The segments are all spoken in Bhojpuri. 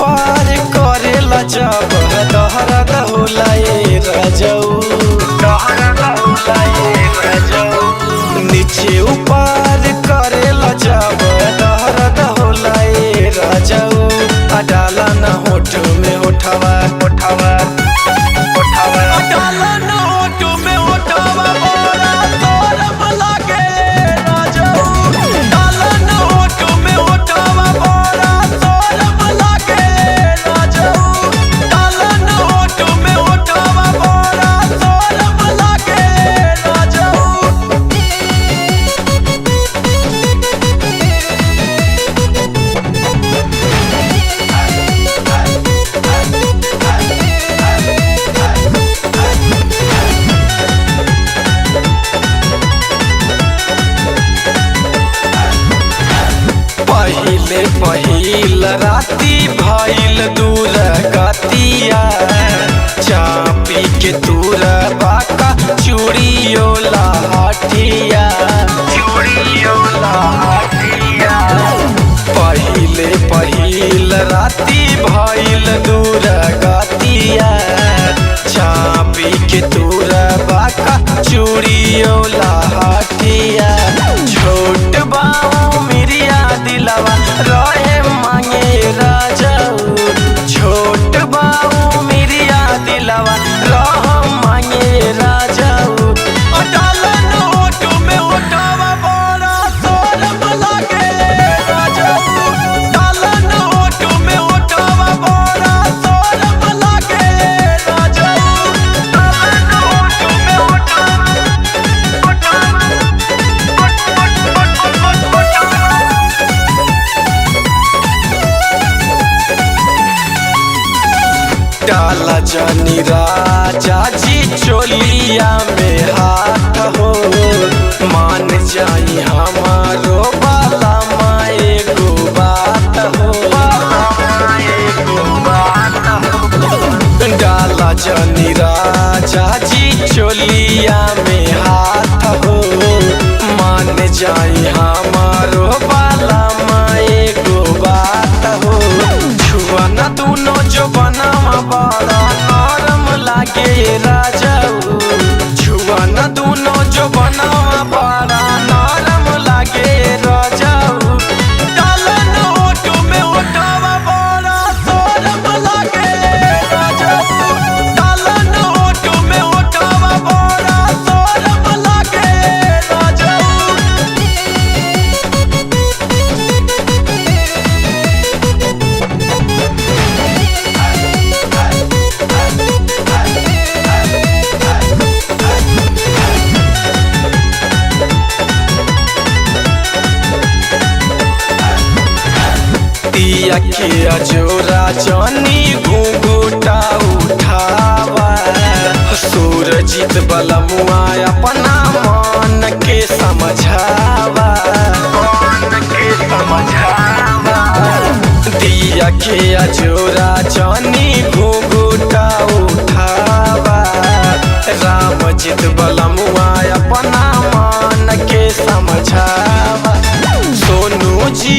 ऊपर करेला जब दहरद होला ए रजऊ, दहरद होला ए रजऊ। नीचे ऊपर करेला जब दहरद होला ए रजऊ। डाला न होठ में होठवा होठवा होठवा, डाला न होठ में होठवा बोरा तोरम लागे रजऊ। डाला न होठ में होठवा बोरा तोरम लागे रजऊ। डाला न होठ में होठवा बोरा तोरम लागे रजऊ। पहिले पहिल राती भइल दूर गतिया। चापी के दूर बाका चूड़ियो लाठिया, चूड़ियो लाठिया। पहिले पहिल राती भइल दूर गतिया। चापी के दूर बाका चूड़ियो लाठिया। छोट बाऊ मिरिया दिलवा रहे मांगे राजाऊ। छोट बाऊ मिरिया दिलवा रह मांगे राजाऊ। डालन होठ में होठवा बोरा तोरम लागे राजाऊ। डालन होठ में होठवा बोरा तोरम लागे राजाऊ। डालन होठ में होठवा डाला जानी राजा जी चोलिया में हाथ हो। मान जाई हमारो बाला माए गो बात हो, माए गो बात हो। डाला जानी राजा जी चोलिया में हाथ हो। मान जाई हमारो बाला माए गो बात हो। छुआ न दूनो जो बनावा बड़ा नरम लागे राजाऊ। छुआ न दूनो जो बनावा बड़ा नरम लागे राजाऊ। डालन होठ में होठवा बड़ा तोरम लागे राजाऊ। डालन होठ में होठवा बड़ा तोरम लागे राजाऊ। दिया के अजोरा जानी घूंघूटा उठावा। सूरजीत बलमुआ अपना मन के समझावा, मन के समझावा। दिया के अजोरा जानी घूंघूटा उठावा। रामजीत बलमुआ अपना मन के समझावा। सोनू जी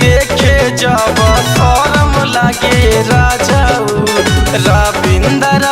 देखे जब शरम लागे राजाऊ। रविंदर